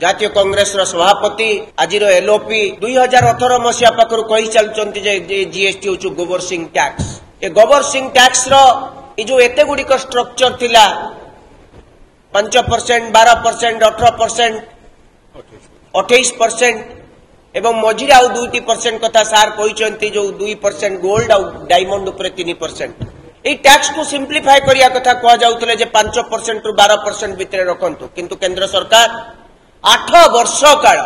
जातीय कांग्रेस सभापति आज एलओपी 2018 मसीहा पाखर कही चलुंट जीएसटी हूँ गोबर सिंह टैक्स। ये गोबर सिंह टैक्स जो एते गुड़िक स्ट्रक्चर थिला 5%, 12%, 18%, 28% एवं मझिरे आउ 2% कथा सार कहते जो 2% गोल्ड आउ डायमंड उपरे 3%। ये टैक्स को सिंप्लीफाई करिया कथा कह जाउतले जे 5% रु 12% भितर रखंतु, किंतु केंद्र सरकार 8 वर्ष काल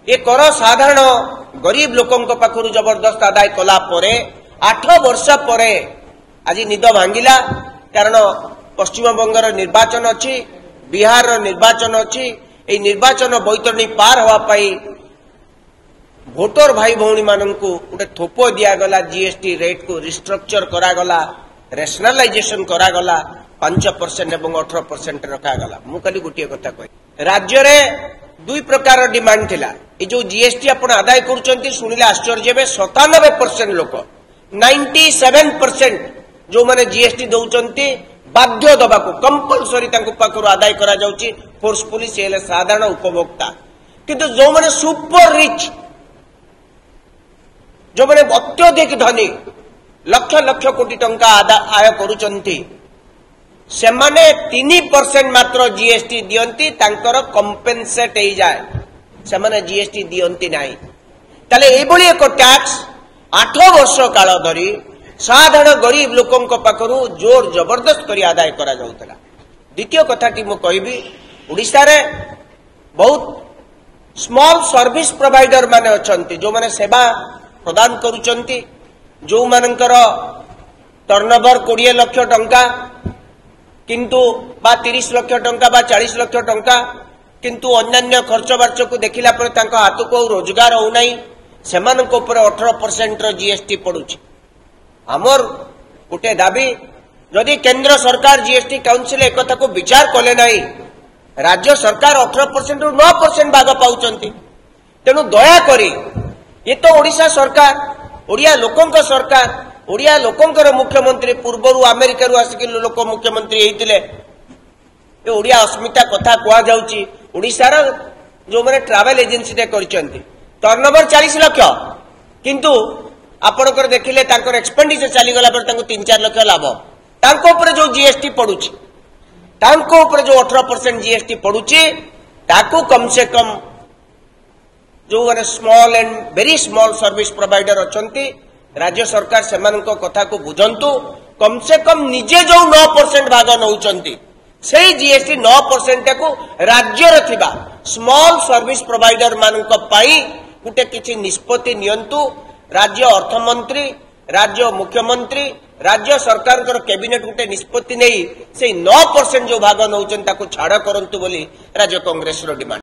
ये कर साधारण गरीब लोकों पाखरु जबरदस्त आदाय कला परे 8 वर्ष परे आज निद भांगिला। कारण पश्चिम बंगर निर्वाचन अच्छी, बिहार निर्वाचन अच्छी, ये निर्वाचन बैतरणी पार हवा पाई भोटर भाई भौणी माननकु गोटे थोप दियागला। जीएसटी रेट को रिस्ट्रक्चर करागला, रेशनालाइजेशन करागला, 5% एवं 18% रखागला। मु खाली गोटे कथा कह राज्य रे दुई प्रकार डिमांड थिला। ये जो जीएसटी आपण आदाय करूचंती सुनिले आश्चर्य हेबे 97% लोक 97% जो माने जीएसटी दउचंती बाध्य दबाको कंपलसरी तांको पाखरु आदाय करा जाउची फोर्सफुली से साधारण उपभोक्ता। किंतु जो माने सुपर रिच जो माने अत्यधिक धनी लक्ष लक्ष कोटी टंका आय करूचंती से माने 3% मात्र जीएसटी दियंती तांकर कंपेनसेट हो जाए, से माने जीएसटी दियंती नाही। ताले एभली एक टैक्स 8 वर्ष काल धरी साधारण गरीब लोकों पाखरु जोर जबरदस्त करी आदाय करा जाउतला। द्वितीय कथाटी मु कहबी ओडिशा रे बहुत स्मॉल सर्विस प्रोवाइडर माने अछंती जो माने सेवा प्रदान करूचंती, जो मानकर टर्नओवर 20 लाख टंका किंतु बा 30 लाख टंका बा 40 लाख टंका, किंतु अन्य खर्च बार्च को देखिला पर तांको हाथ को रोजगार हो नहीं, सेमानक ऊपर 18% रो जीएसटी पड़ुची। आमर गोटे दाबी जदि केंद्र सरकार जीएसटी काउंसिल एक कथा को विचार कले नहीं, राज्य सरकार 18% रु 9% भाग पाउचंती। तेणु दया करी ये तो ओडिशा सरकार, ओडिया लोकों सरकार, ओडिया लोकों मुख्यमंत्री पूर्वर अमेरिका आसिक लोक मुख्यमंत्री होते ओडिया अस्मिता कथा कह जाउची। ओडिशार जो मैंने ट्रावेल एजेंसी टर्नओवर 40 लाख किंतु आपणकर देखिले तांकर एक्सपेंडिचर चलीगला 3-4 लाख लाभ, तांको ऊपर जो जीएसटी पड़ुची, तांको ऊपर जो 18% जीएसटी पड़ुची, ताकू कम से कम जो मैंने small and very small service provider अछंती राज्य सरकार सेमानक कथा को बुझंतु। कम से कम निजे जो 9% भाग नौचंती से जीएसटी 9% को राज्य रे थिबा स्मॉल सर्विस प्रोवाइडर मानक पाई गुटे किछि निष्पत्ति नियंतु। राज्य अर्थमंत्री, राज्य मुख्यमंत्री, राज्य सरकार कैबिनेट गुटे निष्पत्ति नहीं से 9% जो भाग नौचंती ताको छाड़ करंतु बोली राज्य कांग्रेस रो डिमांड।